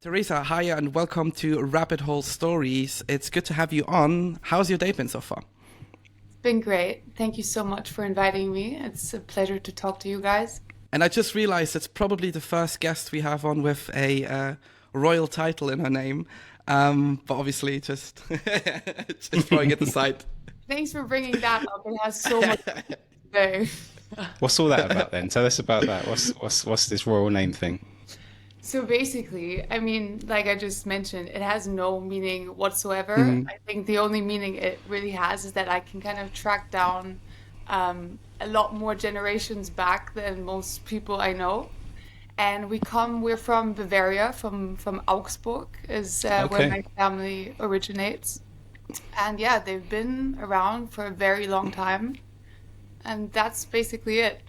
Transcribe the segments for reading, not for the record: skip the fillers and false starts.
Theresa, hiya and welcome to Rabbit Hole Stories. It's good to have you on. How's your day been so far? It's been great. Thank you so much for inviting me. It's a pleasure to talk to you guys. And I just realized it's probably the first guest we have on with a royal title in her name. But obviously, just just throwing it aside. Thanks for bringing that up. It has so much to say. What's all that about then? Tell us about that. What's this royal name thing? So basically, I mean, like I just mentioned, it has no meaning whatsoever. Mhm. I think the only meaning it really has is that I can kind of track down a lot more generations back than most people I know. And we're from Bavaria, from Augsburg, is where Okay. my family originates. And yeah, they've been around for a very long time, and that's basically it.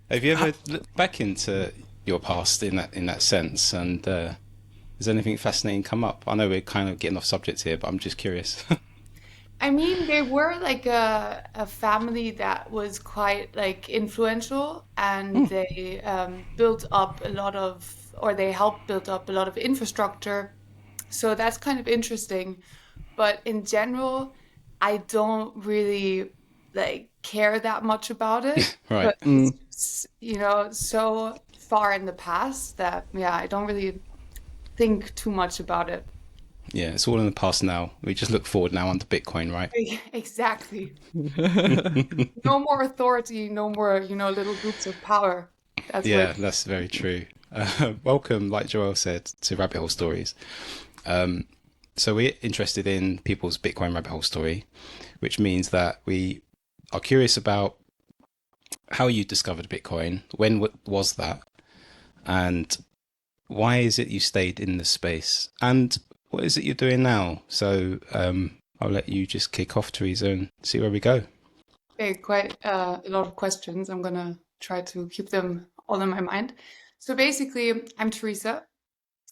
Have you Ha- ever looked back into your past in that sense? And has anything fascinating come up? I know we're kind of getting off subject here, but I'm just curious. I mean, they were like a family that was quite like influential, and they built up a lot of, or they helped build up a lot of infrastructure. So that's kind of interesting. But in general, I don't really like care that much about it Right. because it's just, so far in the past that yeah, I don't really think too much about it. Yeah, it's all in the past now. We just look forward now onto Bitcoin, right? Exactly. No more authority, no more, little groups of power. That's where Yeah, that's very true. Welcome, like Joel said, to Rabbit Hole Stories. So we're interested in people's Bitcoin rabbit hole story, which means that we are curious about how you discovered Bitcoin, when was that, and why is it you stayed in the space, and what is it you're doing now? So I'll let you just kick off, Teresa, and see where we go. quite a lot of questions. I'm gonna try to keep them all in my mind. So basically, I'm Teresa.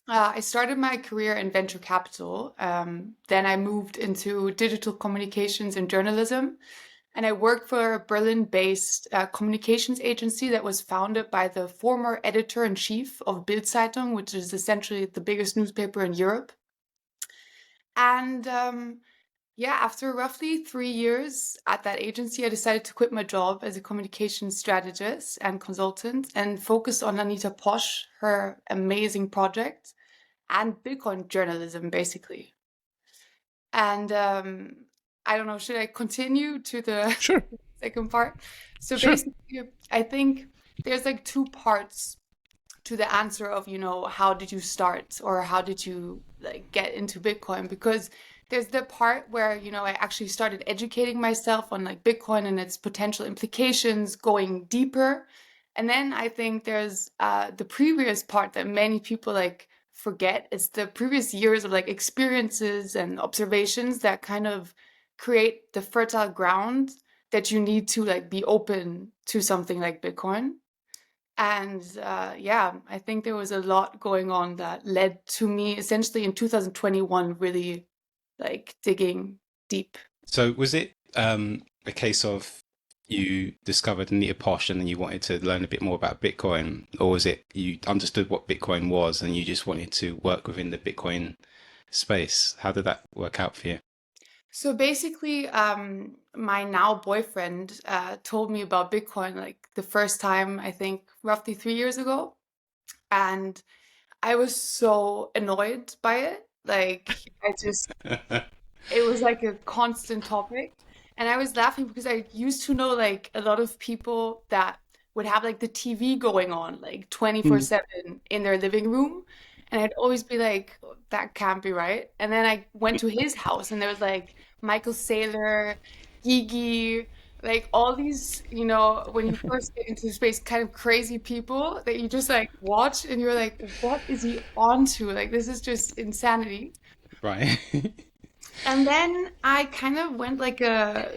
I started my career in venture capital. Then I moved into digital communications and journalism. And I worked for a Berlin-based communications agency that was founded by the former editor-in-chief of Bild-Zeitung, which is essentially the biggest newspaper in Europe. And yeah, after roughly 3 years at that agency, I decided to quit my job as a communications strategist and consultant and focus on Anita Posch, her amazing project, and Bitcoin journalism, basically. And I don't know, should I continue to the Sure, second part? So sure. basically, I think there's like two parts to the answer of, how did you start or how did you like get into Bitcoin? Because there's the part where, I actually started educating myself on like Bitcoin and its potential implications, going deeper. And then I think there's the previous part that many people like forget is the previous years of like experiences and observations that kind of create the fertile ground that you need to like be open to something like Bitcoin. And yeah, I think there was a lot going on that led to me essentially in 2021 really like digging deep. So was it a case of you discovered Anita Posh and then you wanted to learn a bit more about Bitcoin, or was it you understood what Bitcoin was and you just wanted to work within the Bitcoin space? How did that work out for you? So basically, my now boyfriend told me about Bitcoin like the first time, I think roughly 3 years ago. And I was so annoyed by it. Like, it was like a constant topic. And I was laughing because I used to know like a lot of people that would have like the TV going on like Mm. 24/7 in their living room. And I'd always be like, "Oh, that can't be right." And then I went to his house and there was like Michael Saylor, Gigi, like all these, when you first get into space, kind of crazy people that you just like watch and you're like, what is he on to? Like, this is just insanity. Right. And then I kind of went like a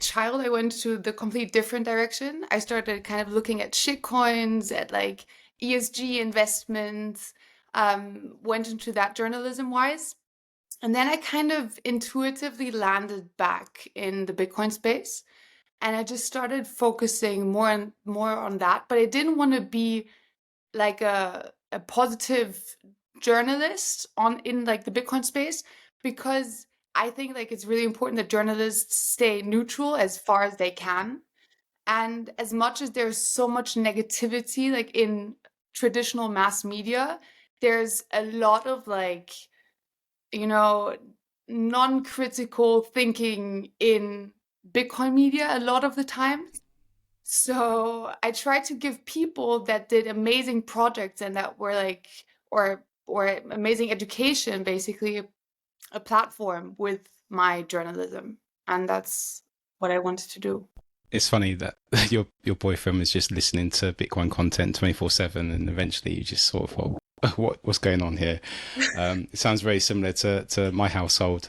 child. I went to the complete different direction. I started kind of looking at shit coins, at like ESG investments, went into that journalism wise. And then I kind of intuitively landed back in the Bitcoin space. And I just started focusing more and more on that. But I didn't want to be like a positive journalist in like the Bitcoin space, because I think like it's really important that journalists stay neutral as far as they can. And as much as there's so much negativity like in traditional mass media, there's a lot of like, you know, non-critical thinking in Bitcoin media a lot of the time. So I try to give people that did amazing projects and that were like, or amazing education, basically, a platform with my journalism. And that's what I wanted to do. It's funny that your boyfriend was just listening to Bitcoin content 24/7, and eventually you just sort of thought, what's going on here? It sounds very similar to my household.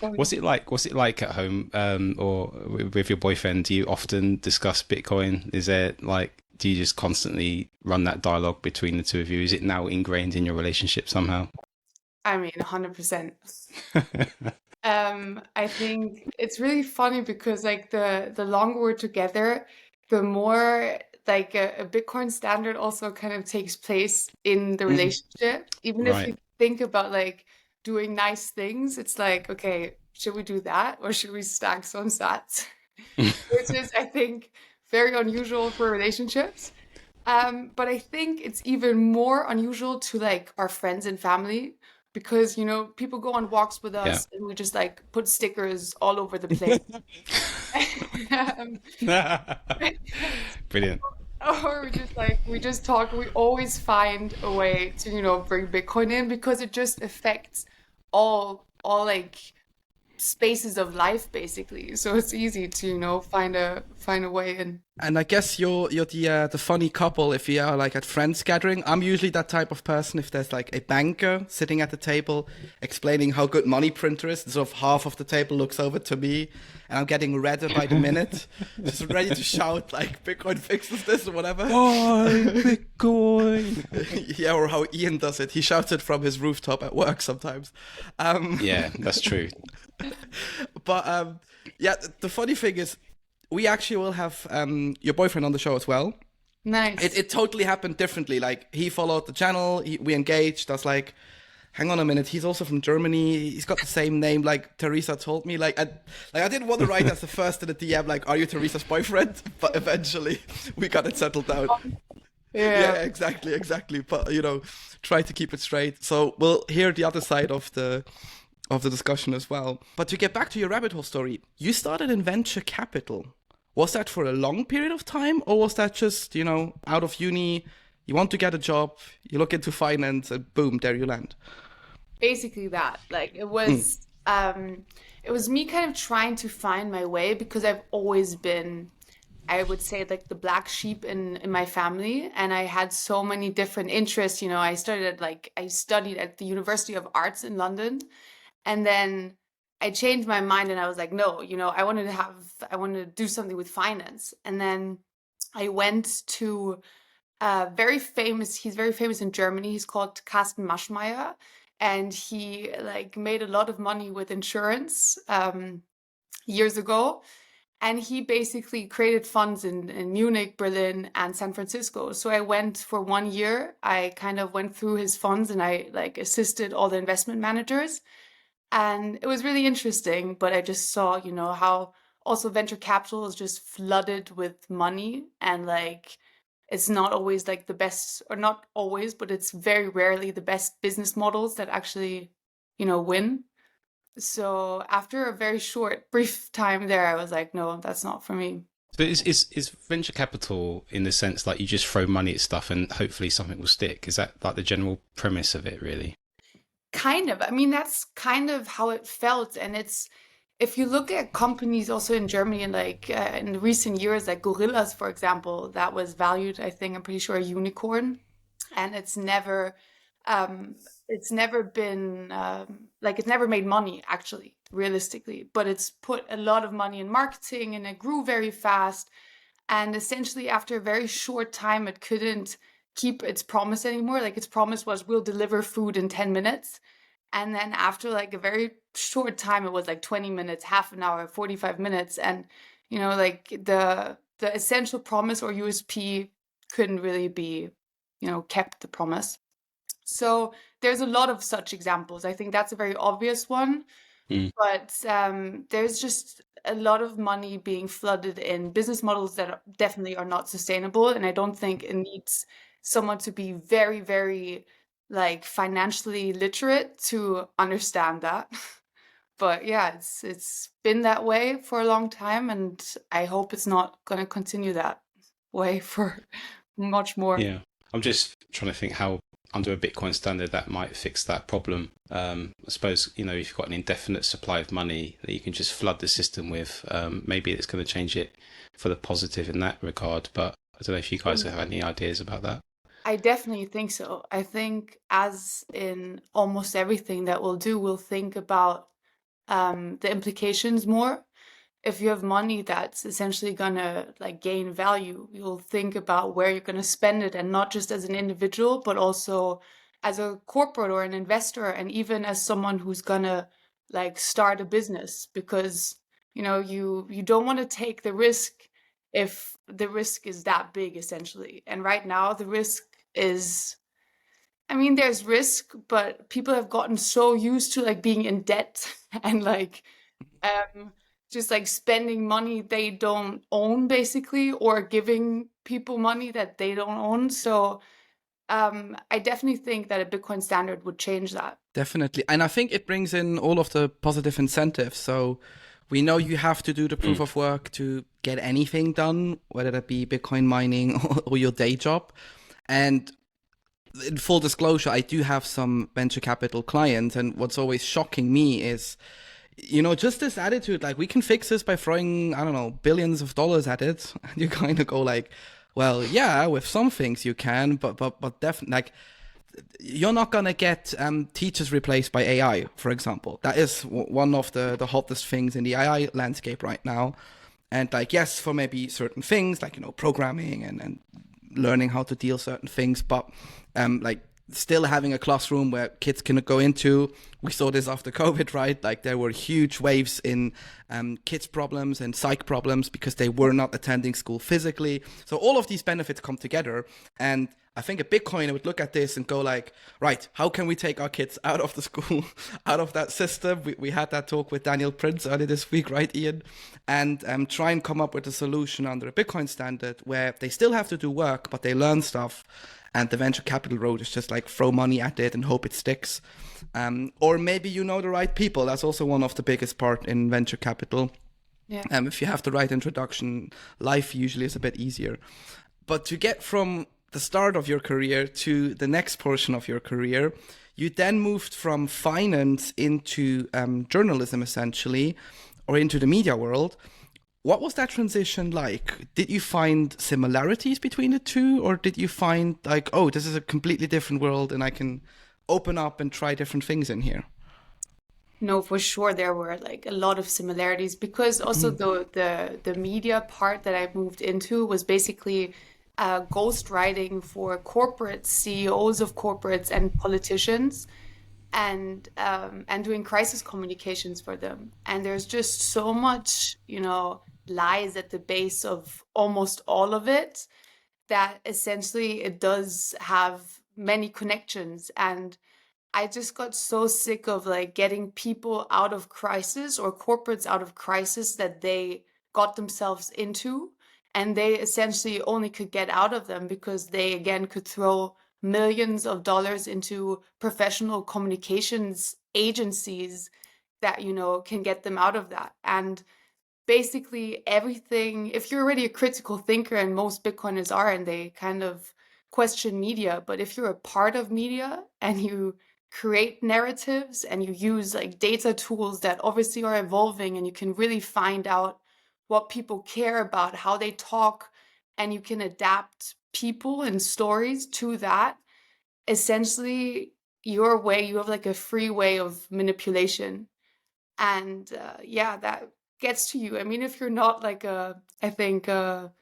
What's it like at home, or with your boyfriend? Do you often discuss Bitcoin? Is there like, do you just constantly run that dialogue between the two of you? Is it now ingrained in your relationship somehow? I mean, 100%. I think it's really funny because like the longer we're together, the more like a Bitcoin standard also kind of takes place in the relationship. Even if Right. you think about like doing nice things, it's like, okay, should we do that or should we stack some sats? Which is, I think, very unusual for relationships. But I think it's even more unusual to like our friends and family, because, you know, people go on walks with us and we just like put stickers all over the place. Brilliant. Or we just talk. We always find a way to, you know, bring Bitcoin in, because it just affects all like spaces of life, basically. So it's easy to, you know, find a way in. And I guess you're the funny couple if you are like at friends gathering. I'm usually that type of person if there's like a banker sitting at the table explaining how good money printer is, and sort of half of the table looks over to me and I'm getting redder by the minute, just ready to shout like Bitcoin fixes this or whatever. Oh, Bitcoin. Yeah, or how Ian does it. He shouts it from his rooftop at work sometimes. Yeah, that's true. But yeah, the funny thing is, we actually will have your boyfriend on the show as well. Nice. It totally happened differently. Like, he followed the channel, we engaged. I was like, hang on a minute, he's also from Germany. He's got the same name, like Theresa told me. I didn't want to write as the first in the DM, like, are you Theresa's boyfriend? But eventually, we got it settled down. Yeah, exactly. But, you know, try to keep it straight. So we'll hear the other side of the discussion as well. But to get back to your rabbit hole story, you started in venture capital. Was that for a long period of time, or was that just, you know, out of uni, you want to get a job, you look into finance, and boom, there you land? Basically that. Like, it was me kind of trying to find my way, because I've always been, I would say, like the black sheep in my family, and I had so many different interests. You know, I studied at the University of Arts in London, and then I changed my mind and I was like, no, you know, I wanted to do something with finance. And then I went to he's very famous in Germany. He's called Carsten Maschmeyer, and he like made a lot of money with insurance years ago. And he basically created funds in Munich, Berlin, and San Francisco. So I went for 1 year. I kind of went through his funds and I like assisted all the investment managers. And it was really interesting, but I just saw, you know, how also venture capital is just flooded with money, and like it's not always like the best, or not always, but it's very rarely the best business models that actually, you know, win. So after a very brief time there, I was like, no, that's not for me. But is venture capital in the sense like you just throw money at stuff and hopefully something will stick? Is that like the general premise of it, really? Kind of. I mean, that's kind of how it felt. And if you look at companies also in Germany, and like in recent years, like Gorillas, for example, that was valued, I think, I'm pretty sure, a unicorn. And it's never been like, it's never made money, actually, realistically. But it's put a lot of money in marketing, and it grew very fast. And essentially, after a very short time, it couldn't keep its promise anymore. Like, its promise was, we'll deliver food in 10 minutes. And then after like a very short time, it was like 20 minutes, half an hour, 45 minutes. And, you know, like the essential promise or USP couldn't really be kept the promise. So there's a lot of such examples. I think that's a very obvious one. But there's just a lot of money being flooded in business models that definitely are not sustainable. And I don't think it needs someone to be very, very financially literate to understand that. But yeah, it's been that way for a long time, and I hope it's not going to continue that way for much more. Yeah, I'm just trying to think how under a Bitcoin standard that might fix that problem. I suppose, if you've got an indefinite supply of money that you can just flood the system with, maybe it's going to change it for the positive in that regard. But I don't know if you guys have any ideas about that. I definitely think so. I think, as in almost everything that we'll do, we'll think about the implications more. If you have money that's essentially gonna gain value, you'll think about where you're gonna spend it, and not just as an individual, but also as a corporate or an investor, and even as someone who's gonna start a business, because you don't want to take the risk if the risk is that big, essentially. And right now the risk is, there's risk, but people have gotten so used to being in debt and just spending money they don't own, basically, or giving people money that they don't own. So I definitely think that a Bitcoin standard would change that. Definitely. And I think it brings in all of the positive incentives. So we know you have to do the proof of work to get anything done, whether that be Bitcoin mining or your day job. And in full disclosure, I do have some venture capital clients. And what's always shocking me is, just this attitude, we can fix this by throwing, I don't know, billions of dollars at it. And you kind of go well, yeah, with some things you can, but definitely, you're not going to get teachers replaced by AI, for example. That is one of the hottest things in the AI landscape right now. And yes, for maybe certain things, programming and learning how to deal certain things, but still having a classroom where kids can go into. We saw this after COVID, right? There were huge waves in kids problems and psych problems because they were not attending school physically. So all of these benefits come together. And I think a Bitcoiner would look at this and go right, how can we take our kids out of the school, out of that system? We had that talk with Daniel Prince earlier this week, right, Ian? And try and come up with a solution under a Bitcoin standard where they still have to do work, but they learn stuff. And the venture capital road is just throw money at it and hope it sticks. Or maybe the right people. That's also one of the biggest part in venture capital. Yeah. If you have the right introduction, life usually is a bit easier. But to get from the start of your career to the next portion of your career, you then moved from finance into journalism, essentially, or into the media world. What was that transition like? Did you find similarities between the two, or did you find oh, this is a completely different world and I can open up and try different things in here? No, for sure there were a lot of similarities, because also the media part that I moved into was basically ghostwriting for corporate CEOs of corporates and politicians, and doing crisis communications for them. And there's just so much, lies at the base of almost all of it, that essentially it does have many connections. And I just got so sick of getting people out of crisis, or corporates out of crisis that they got themselves into, and they essentially only could get out of them because they again could throw millions of dollars into professional communications agencies that can get them out of that. And basically everything, if you're already a critical thinker, and most Bitcoiners are, and they kind of question media, but if you're a part of media and you create narratives and you use data tools that obviously are evolving, and you can really find out what people care about, how they talk, and you can adapt people and stories to that, essentially you have a free way of manipulation. And that gets to you. If you're not I think a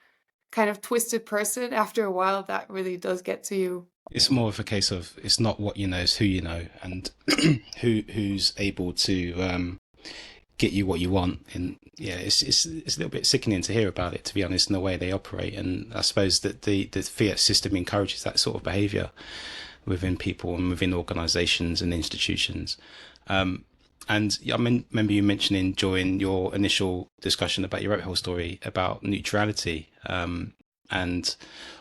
kind of twisted person, after a while that really does get to you. It's more of a case of, it's not what you know, it's who you know, and who's able to get you what you want. And yeah, it's a little bit sickening to hear about it, to be honest, in the way they operate. And I suppose that the fiat system encourages that sort of behaviour within people and within organisations and institutions. And I remember you mentioning during your initial discussion about your rabbit hole story about neutrality. And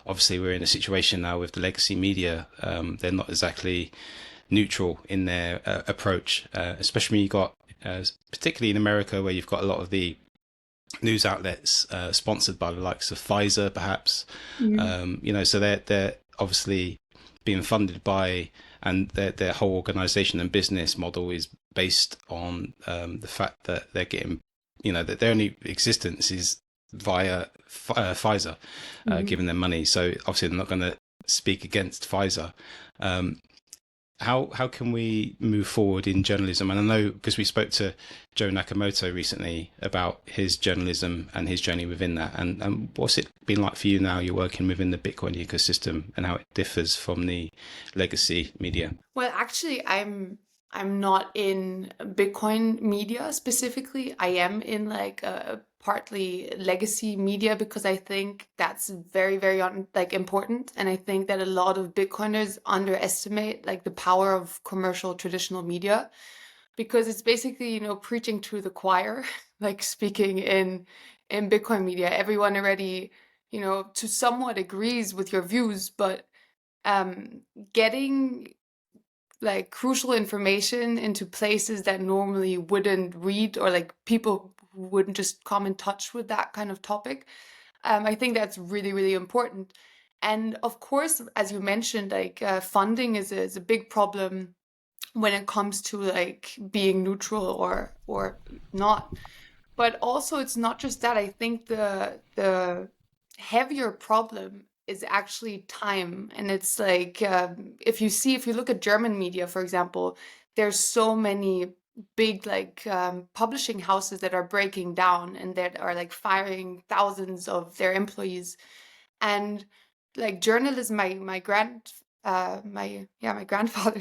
obviously we're in a situation now with the legacy media. They're not exactly neutral in their approach, especially when you got, particularly in America, where you've got a lot of the news outlets sponsored by the likes of Pfizer, perhaps. So they're obviously being funded by, and their whole organization and business model is based on the fact that they're getting, that their only existence is via Pfizer, giving them money. So obviously they're not going to speak against Pfizer. How can we move forward in journalism? And I know, because we spoke to Joe Nakamoto recently about his journalism and his journey within that, and what's it been like for you now? You're working within the Bitcoin ecosystem and how it differs from the legacy media. Well, actually, I'm not in Bitcoin media specifically. I am in like a partly legacy media, because I think that's very, very important. And I think that a lot of Bitcoiners underestimate like the power of commercial traditional media, because it's basically, preaching to the choir, like speaking in Bitcoin media. Everyone already, to somewhat agrees with your views, but getting like crucial information into places that normally wouldn't read, or like people who wouldn't just come in touch with that kind of topic. I think that's really, really important. And of course, as you mentioned, like funding is a big problem when it comes to like being neutral or not. But also, it's not just that. I think the heavier problem is actually time. And it's like, if you look at German media, for example, there's so many big like publishing houses that are breaking down and that are like firing thousands of their employees. And like journalism, my grandfather,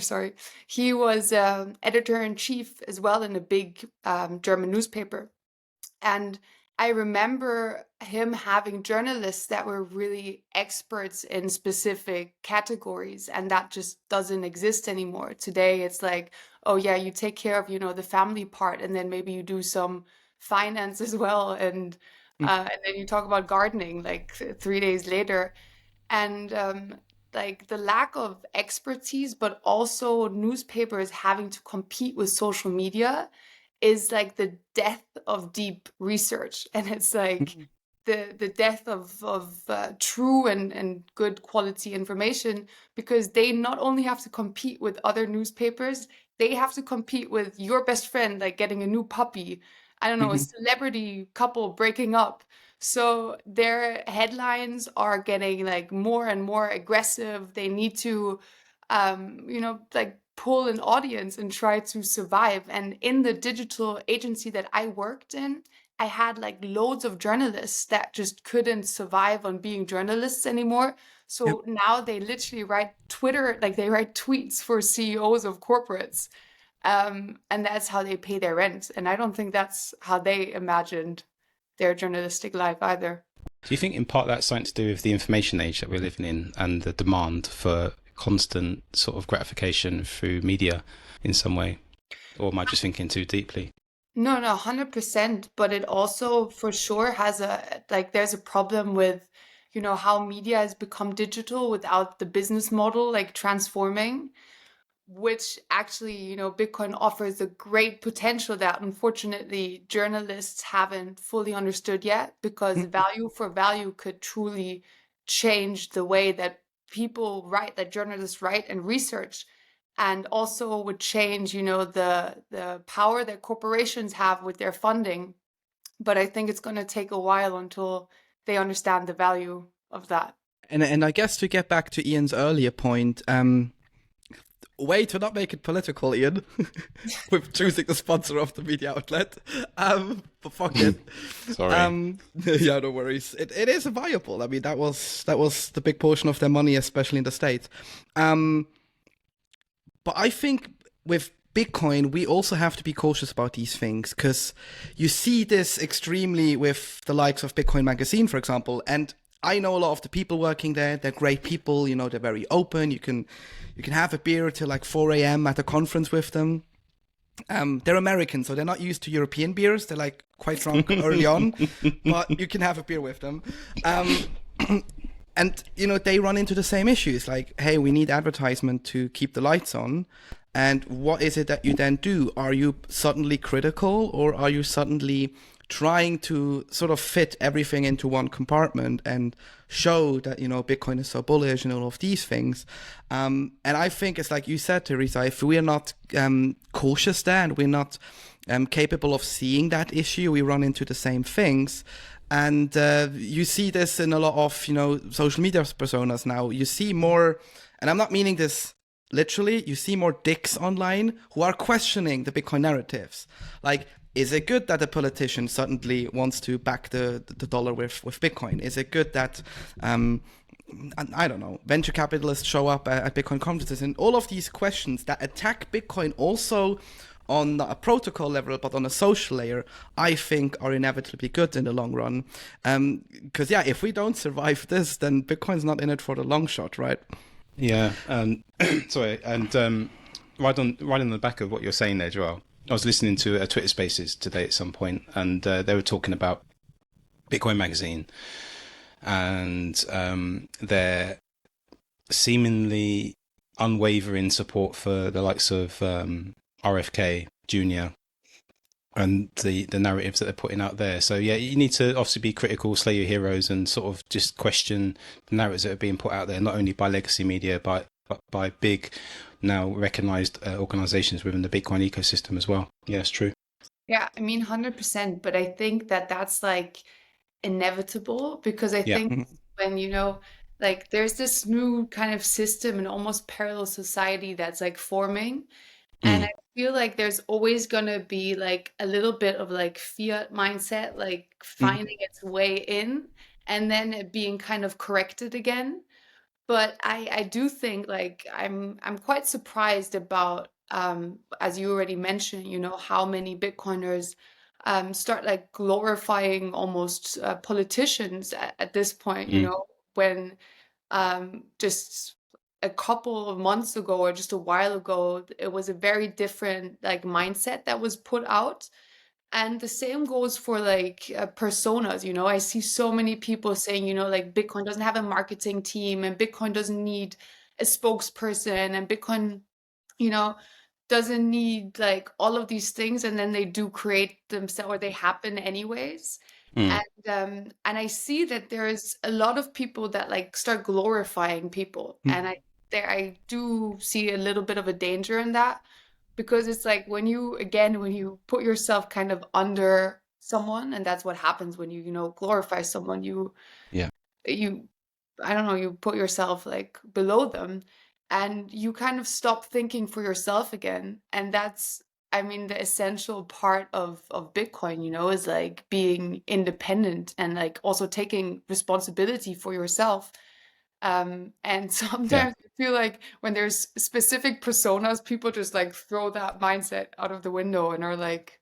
sorry, he was editor-in-chief as well in a big German newspaper. And I remember him having journalists that were really experts in specific categories, and that just doesn't exist anymore. Today, it's like, oh yeah, you take care of, the family part, and then maybe you do some finance as well, and then you talk about gardening like 3 days later. And like the lack of expertise, but also newspapers having to compete with social media is like the death of deep research. And it's like the death of true and good quality information, because they not only have to compete with other newspapers, they have to compete with your best friend, like getting a new puppy, I don't know, a celebrity couple breaking up. So their headlines are getting like more and more aggressive. They need to, like pull an audience and try to survive. And in the digital agency that I worked in, I had like loads of journalists that just couldn't survive on being journalists anymore. So now they literally write tweets for CEOs of corporates. And that's how they pay their rent. And I don't think that's how they imagined their journalistic life either. Do you think in part that's something to do with the information age that we're living in and the demand for constant sort of gratification through media in some way? Or am I just thinking too deeply? No, 100%. But it also for sure has there's a problem with, how media has become digital without the business model like transforming, which actually, Bitcoin offers a great potential that unfortunately journalists haven't fully understood yet, because value for value could truly change the way that people write, that journalists write and research, and also would change, the power that corporations have with their funding. But I think it's going to take a while until they understand the value of that. And I guess to get back to Ian's earlier point, way to not make it political, Ian, with choosing the sponsor of the media outlet. But fuck it. Sorry. Yeah, no worries. It is viable. I mean, that was the big portion of their money, especially in the States. But I think with Bitcoin, we also have to be cautious about these things, because you see this extremely with the likes of Bitcoin Magazine, for example. And I know a lot of the people working there. They're great people. You know, they're very open. You can have a beer till like 4 a.m. at a conference with them. They're American, so they're not used to European beers. They're like quite drunk early on, but you can have a beer with them. And, you know, they run into the same issues. Like, hey, we need advertisement to keep the lights on. And what is it that you then do? Are you suddenly critical, or are you suddenly trying to sort of fit everything into one compartment and show that, you know, Bitcoin is so bullish and all of these things? And I think it's like you said, Theresa, if we are not cautious there, and we're not capable of seeing that issue, we run into the same things. And you see this in a lot of, you know, social media personas now. You see more, and I'm not meaning this literally, you see more dicks online who are questioning the Bitcoin narratives. Like, is it good that a politician suddenly wants to back the dollar with Bitcoin? Is it good that, I don't know, venture capitalists show up at Bitcoin conferences? And all of these questions that attack Bitcoin also on a protocol level, but on a social layer, I think are inevitably good in the long run. Because, yeah, if we don't survive this, then Bitcoin's not in it for the long shot, right? Yeah. Sorry. And right on the back of what you're saying there, Joel, I was listening to a Twitter Spaces today at some point, and they were talking about Bitcoin Magazine and their seemingly unwavering support for the likes of RFK Jr. and the narratives that they're putting out there. So yeah, you need to obviously be critical, slay your heroes, and sort of just question the narratives that are being put out there, not only by legacy media, but by big, now recognized organizations within the Bitcoin ecosystem as well. Yeah, it's true. Yeah, I mean, 100%. But I think that that's like inevitable, because I think when, you know, like there's this new kind of system and almost parallel society that's like forming. And I feel like there's always going to be like a little bit of like fiat mindset, like finding its way in and then it being kind of corrected again. But I do think like I'm quite surprised about, as you already mentioned, you know, how many Bitcoiners start like glorifying almost politicians at this point, you know, when just a couple of months ago or just a while ago, it was a very different like mindset that was put out. And the same goes for like personas, you know. I see so many people saying, you know, like Bitcoin doesn't have a marketing team and Bitcoin doesn't need a spokesperson and Bitcoin, you know, doesn't need like all of these things. And then they do create themselves, or they happen anyways. And I see that there's a lot of people that like start glorifying people. And I do see a little bit of a danger in that, because it's like when you put yourself kind of under someone, and that's what happens when you know, glorify someone, you I don't know, you put yourself like below them and you kind of stop thinking for yourself again. And that's, I mean, the essential part of Bitcoin, you know, is like being independent and like also taking responsibility for yourself. And sometimes I feel like when there's specific personas, people just like throw that mindset out of the window and are like,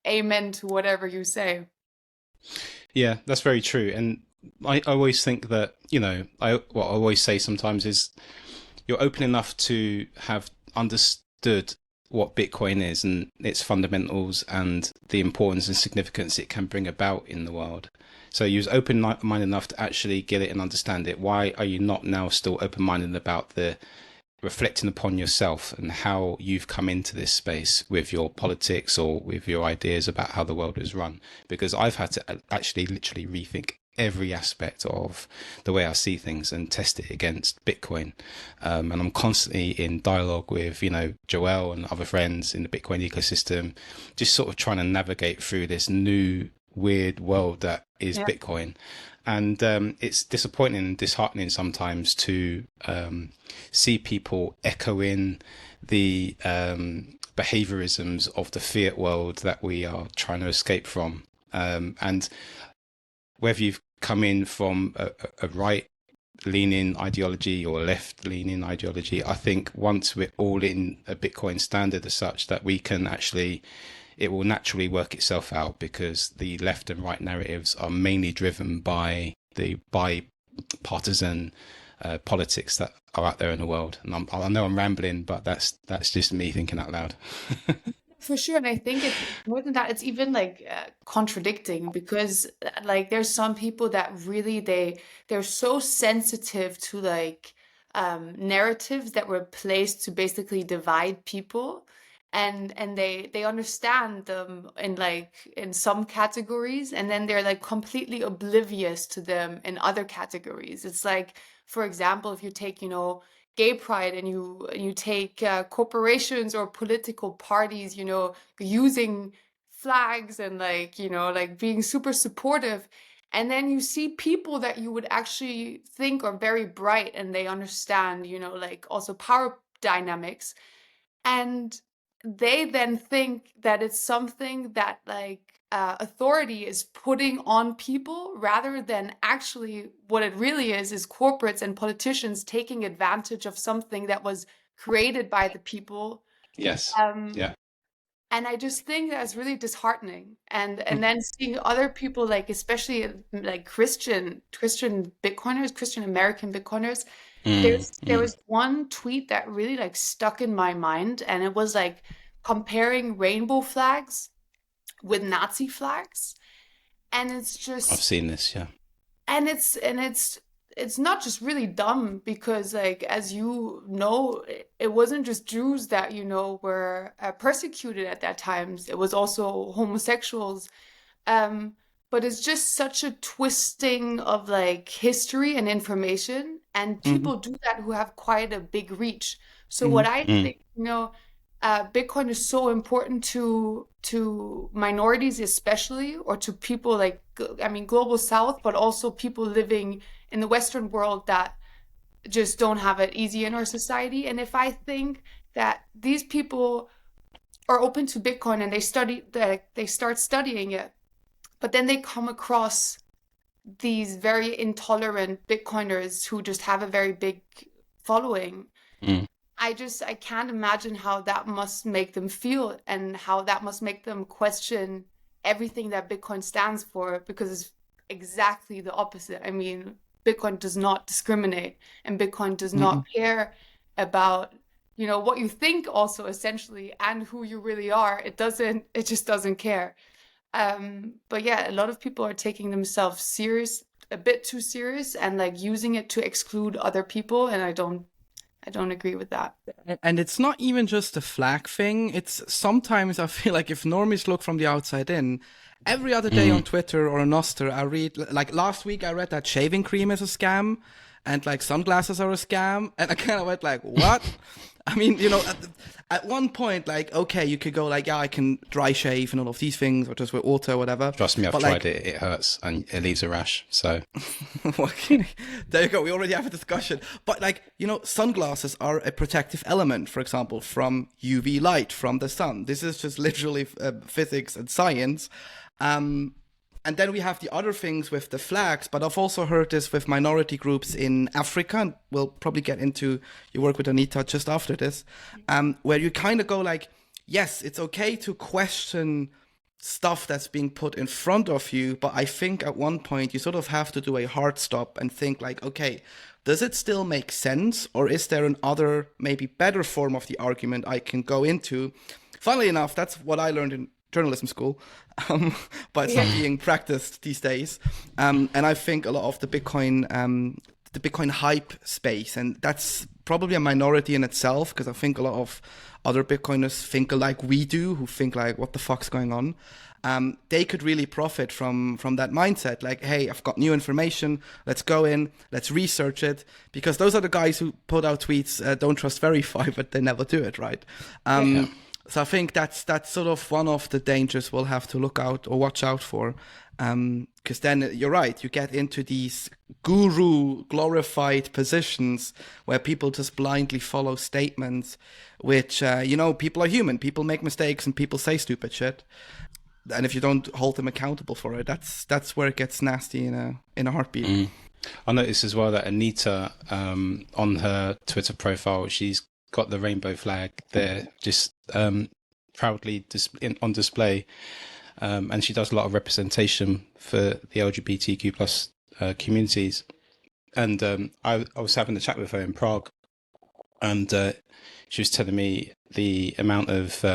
amen to whatever you say. Yeah, that's very true. And I always think that, you know, what I always say sometimes is you're open enough to have understood what Bitcoin is and its fundamentals and the importance and significance it can bring about in the world. So you was open-minded enough to actually get it and understand it. Why are you not now still open-minded about the reflecting upon yourself and how you've come into this space with your politics or with your ideas about how the world is run? Because I've had to actually literally rethink every aspect of the way I see things and test it against Bitcoin. And I'm constantly in dialogue with, you know, Joel and other friends in the Bitcoin ecosystem, just sort of trying to navigate through this new weird world that is Bitcoin. And it's disappointing and disheartening sometimes to see people echoing the behaviorisms of the fiat world that we are trying to escape from. And whether you've come in from a right leaning ideology or left leaning ideology. I think once we're all in a Bitcoin standard as such that we can actually, it will naturally work itself out, because the left and right narratives are mainly driven by the bipartisan politics that are out there in the world. And I know I'm rambling, but that's just me thinking out loud. For sure, and I think it's more than that. It's even like contradicting, because like there's some people that really they're so sensitive to like narratives that were placed to basically divide people, and they understand them in some categories, and then they're like completely oblivious to them in other categories. It's like, for example, if you take, gay pride, and you take corporations or political parties, using flags and like being super supportive, and then you see people that you would actually think are very bright and they understand, like also power dynamics, and they then think that it's something that like authority is putting on people, rather than actually what it really is corporates and politicians taking advantage of something that was created by the people. Yes. Yeah. And I just think that's really disheartening. And then seeing other people, like especially like Christian Bitcoiners, Christian American Bitcoiners, there was one tweet that really like stuck in my mind, and it was like comparing rainbow flags with Nazi flags. And it's just, I've seen this, yeah. And it's not just really dumb, because like, as you know, it wasn't just Jews that were persecuted at that time. It was also homosexuals. But it's just such a twisting of like history and information, and people do that who have quite a big reach. So what I think, Bitcoin is so important to minorities, especially, or to people like, global South, but also people living in the Western world that just don't have it easy in our society. And if I think that these people are open to Bitcoin and they start studying it, but then they come across these very intolerant Bitcoiners who just have a very big following, I can't imagine how that must make them feel, and how that must make them question everything that Bitcoin stands for, because it's exactly the opposite. I mean, Bitcoin does not discriminate, and Bitcoin does not care about, what you think also, essentially, and who you really are. It just doesn't care. But yeah, a lot of people are taking themselves a bit too serious, and like using it to exclude other people, and I don't agree with that. And it's not even just a flag thing. It's sometimes I feel like if normies look from the outside in, every other day on Twitter or on Nostr, I read, like last week I read that shaving cream is a scam, and like sunglasses are a scam, and I kind of went like, what? I mean, at one point, like, okay, you could go like, yeah, I can dry shave and all of these things, or just with water or whatever. Trust me, I've tried it. It hurts and it leaves a rash. So there you go. We already have a discussion. But like, sunglasses are a protective element, for example, from UV light, from the sun. This is just literally physics and science. And then we have the other things with the flags, but I've also heard this with minority groups in Africa, and we'll probably get into your work with Anita just after this, where you kind of go like, yes, it's okay to question stuff that's being put in front of you, but I think at one point you sort of have to do a hard stop and think like, okay, does it still make sense, or is there another, maybe better form of the argument I can go into? Funnily enough, that's what I learned in journalism school, but it's not being practiced these days. And I think a lot of the Bitcoin hype space, and that's probably a minority in itself, because I think a lot of other Bitcoiners think like we do, who think like, what the fuck's going on? They could really profit from that mindset. Like, hey, I've got new information. Let's go in, let's research it, because those are the guys who put out tweets, don't trust verify, but they never do it, right? So I think that's sort of one of the dangers we'll have to look out or watch out for. Because then you're right, you get into these guru glorified positions where people just blindly follow statements, which, people are human. People make mistakes and people say stupid shit. And if you don't hold them accountable for it, that's where it gets nasty in a heartbeat. I noticed as well that Anita, on her Twitter profile, she's got the rainbow flag there, just proudly on display, and she does a lot of representation for the LGBTQ plus communities. And I was having a chat with her in Prague, and she was telling me the amount of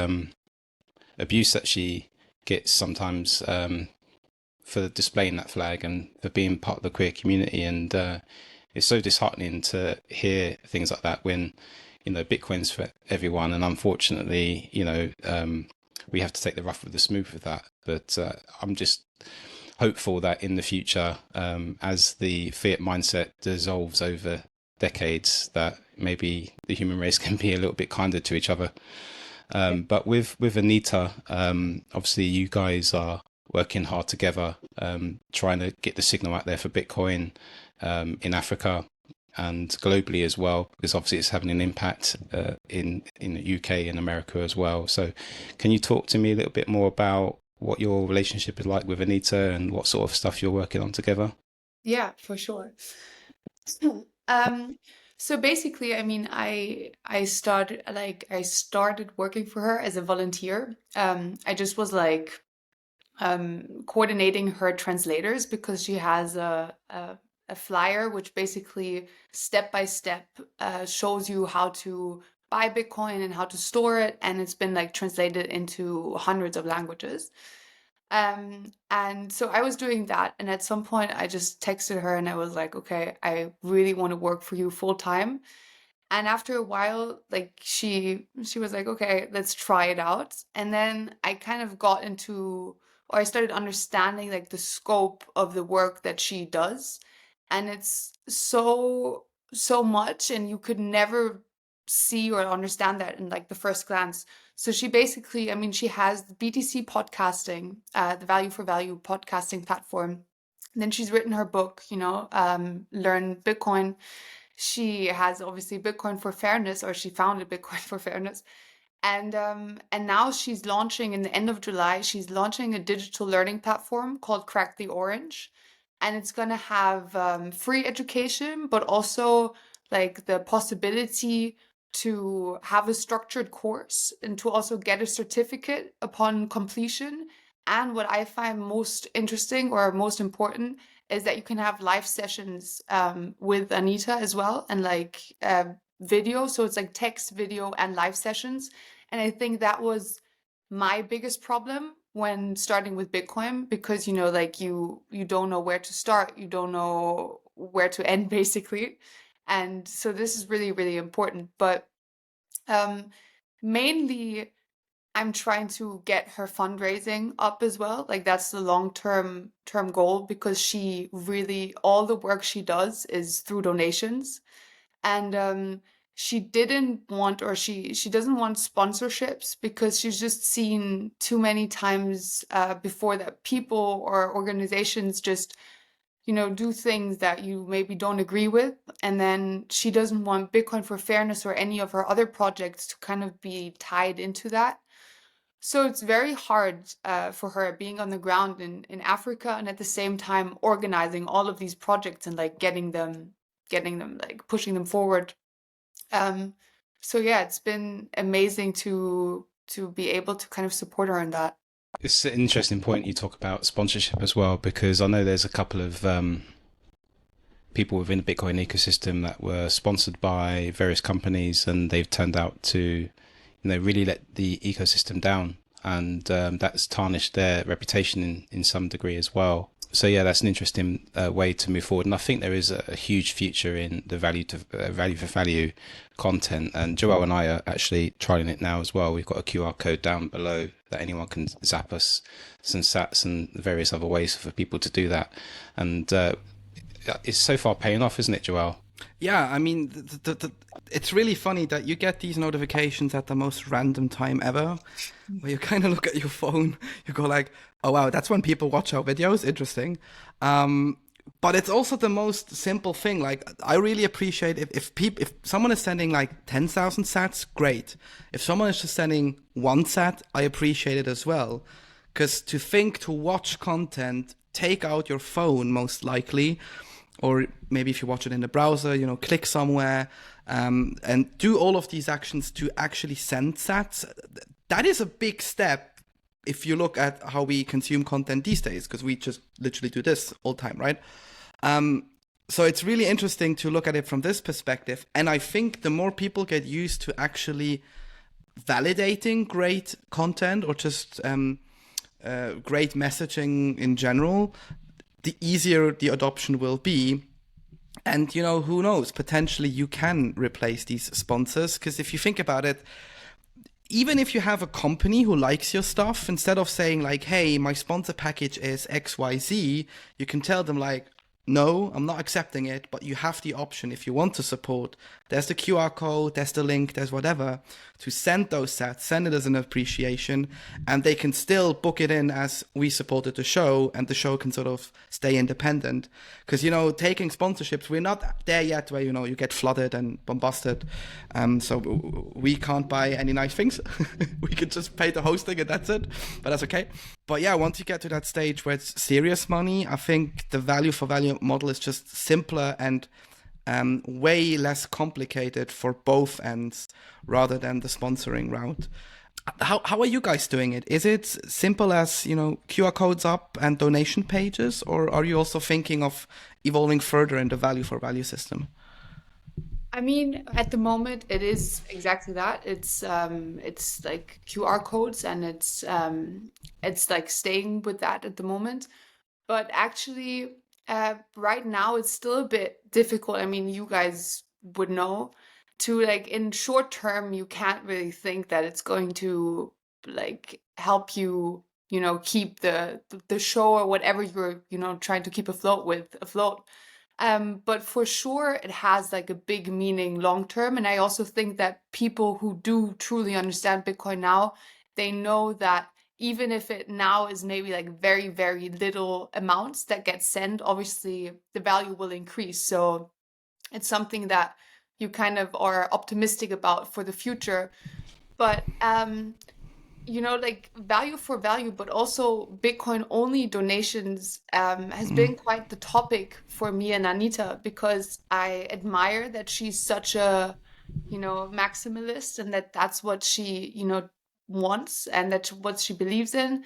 abuse that she gets sometimes for displaying that flag and for being part of the queer community. And it's so disheartening to hear things like that when, Bitcoin's for everyone. And unfortunately, we have to take the rough with the smooth with that. But I'm just hopeful that in the future, as the fiat mindset dissolves over decades, that maybe the human race can be a little bit kinder to each other. But with Anita, obviously you guys are working hard together, trying to get the signal out there for Bitcoin in Africa and globally as well, because obviously it's having an impact in the UK and America as well. So can you talk to me a little bit more about what your relationship is like with Anita and what sort of stuff you're working on together? Yeah, for sure. So basically, I mean, I started working for her as a volunteer. I just was like coordinating her translators because she has a flyer which basically step by step shows you how to buy Bitcoin and how to store it, and it's been like translated into hundreds of languages. And so I was doing that, and at some point I just texted her and I was like, okay, I really want to work for you full time. And after a while, like she was like, okay, let's try it out. And then I kind of got into, or I started understanding like the scope of the work that she does. And it's so much, and you could never see or understand that in like the first glance. So she basically, I mean, she has the BTC podcasting, the Value for Value podcasting platform. And then she's written her book, Learn Bitcoin. She has obviously Bitcoin for Fairness, or she founded Bitcoin for Fairness. And now she's launching in the end of July, she's launching a digital learning platform called Crack the Orange. And it's going to have free education, but also like the possibility to have a structured course and to also get a certificate upon completion. And what I find most interesting or most important is that you can have live sessions with Anita as well, and like video. So it's like text, video, and live sessions. And I think that was my biggest problem when starting with Bitcoin, because like you don't know where to start, you don't know where to end basically. And so this is really, really important. But mainly I'm trying to get her fundraising up as well. Like that's the long-term goal, because she really, all the work she does is through donations. And she didn't want, or she doesn't want sponsorships, because she's just seen too many times before that people or organizations just do things that you maybe don't agree with. And then she doesn't want Bitcoin for Fairness or any of her other projects to kind of be tied into that. So it's very hard for her being on the ground in Africa, and at the same time organizing all of these projects and like getting them like pushing them forward. So yeah, it's been amazing to be able to kind of support her in that. It's an interesting point you talk about sponsorship as well, because I know there's a couple of people within the Bitcoin ecosystem that were sponsored by various companies, and they've turned out to really let the ecosystem down, and that's tarnished their reputation in some degree as well. So yeah, that's an interesting way to move forward, and I think there is a huge future in the value for value content. And Joel and I are actually trying it now as well. We've got a QR code down below that anyone can zap us some sats and various other ways for people to do that. And it's so far paying off, isn't it, Joel? Yeah, I mean, it's really funny that you get these notifications at the most random time ever, where you kind of look at your phone, you go like, oh wow, that's when people watch our videos, interesting. But it's also the most simple thing. Like, I really appreciate if someone is sending like 10,000 sats, great. If someone is just sending one sat, I appreciate it as well. Because to watch content, take out your phone most likely. or maybe if you watch it in the browser, click somewhere, and do all of these actions to actually send sats. That is a big step if you look at how we consume content these days, because we just literally do this all the time, right? So it's really interesting to look at it from this perspective. And I think the more people get used to actually validating great content or just great messaging in general, the easier the adoption will be. And, who knows, potentially you can replace these sponsors. Because if you think about it, even if you have a company who likes your stuff, instead of saying like, hey, my sponsor package is XYZ, you can tell them like, no, I'm not accepting it, but you have the option if you want to support. There's the QR code, there's the link, there's whatever, to send those sats, send it as an appreciation, and they can still book it in as we supported the show, and the show can sort of stay independent. Because, taking sponsorships, we're not there yet where, you get flooded and bombasted. So we can't buy any nice things. We could just pay the hosting and that's it, but that's okay. But yeah, once you get to that stage where it's serious money, I think the value for value model is just simpler and way less complicated for both ends rather than the sponsoring route. How are you guys doing it? Is it simple as, QR codes up and donation pages, or are you also thinking of evolving further in the value for value system? I mean, at the moment, it is exactly that. It's like QR codes, and it's like staying with that at the moment. But actually, right now, it's still a bit difficult. I mean, you guys would know, to like in short term, you can't really think that it's going to like help you, keep the show or whatever you're, trying to keep afloat. But for sure, it has like a big meaning long term. And I also think that people who do truly understand Bitcoin now, they know that even if it now is maybe like very, very little amounts that get sent, obviously the value will increase. So it's something that you kind of are optimistic about for the future. But like value for value, but also Bitcoin only donations has been quite the topic for me and Anita, because I admire that she's such a, maximalist, and that's what she, wants, and that's what she believes in.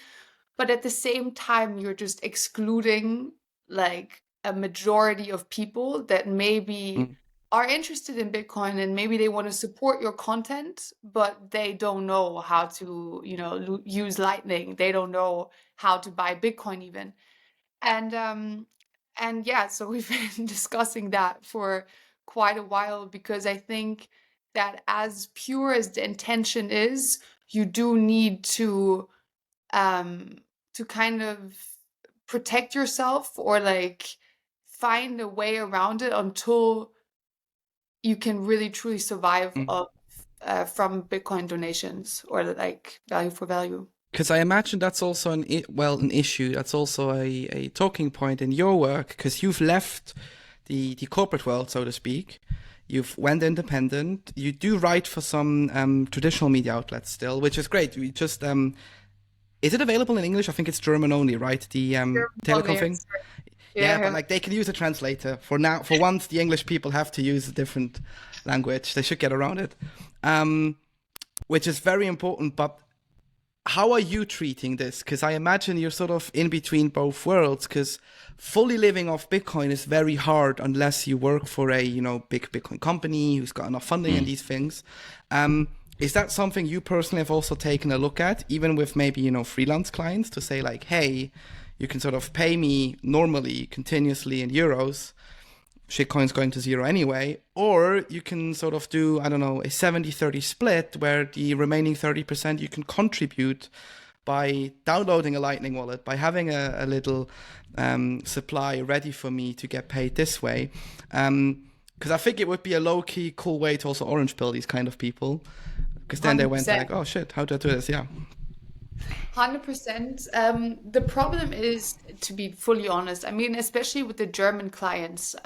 But at the same time, you're just excluding like a majority of people that maybe are interested in Bitcoin, and maybe they want to support your content, but they don't know how to, use Lightning. They don't know how to buy Bitcoin even. And yeah, so we've been discussing that for quite a while, because I think that as pure as the intention is, you do need to kind of protect yourself, or like find a way around it until you can really truly survive from Bitcoin donations, or like value for value. Because I imagine that's also an issue. That's also a talking point in your work, because you've left the corporate world, so to speak. You've went independent. You do write for some traditional media outlets still, which is great. We just is it available in English? I think it's German only, right? The telecom thing. Yeah, but like they can use a translator for now. For once, the English people have to use a different language. They should get around it, which is very important. But how are you treating this? Because I imagine you're sort of in between both worlds, because fully living off Bitcoin is very hard unless you work for a, big Bitcoin company who's got enough funding and these things. Is that something you personally have also taken a look at, even with maybe, freelance clients, to say like, hey, you can sort of pay me normally, continuously in euros, shitcoin's going to zero anyway, or you can sort of do, I don't know, a 70-30 split where the remaining 30% you can contribute by downloading a Lightning wallet, by having a little supply ready for me to get paid this way. Because I think it would be a low-key cool way to also orange pill these kind of people. Because then 100%. They went like, oh shit, how do I do this? Yeah. 100%. The problem is, to be fully honest, I mean, especially with the German clients,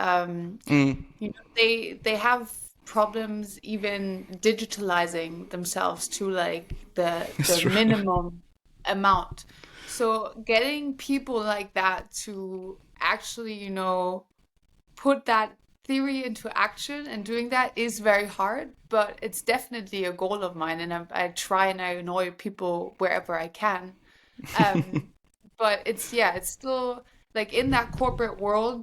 they have problems even digitalizing themselves to like the minimum amount. So getting people like that to actually, put that theory into action, and doing that is very hard, but it's definitely a goal of mine, and I try and I annoy people wherever I can. But it's still like in that corporate world,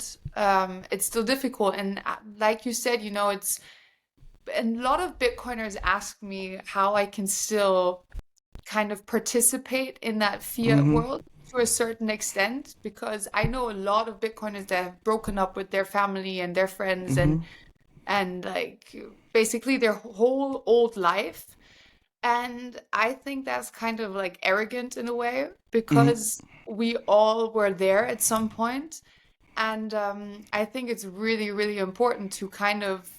it's still difficult. And like you said, it's a lot of Bitcoiners ask me how I can still kind of participate in that fiat world to a certain extent, because I know a lot of Bitcoiners that have broken up with their family and their friends and like basically their whole old life. And I think that's kind of like arrogant in a way, because we all were there at some point. And I think it's really, really important to kind of,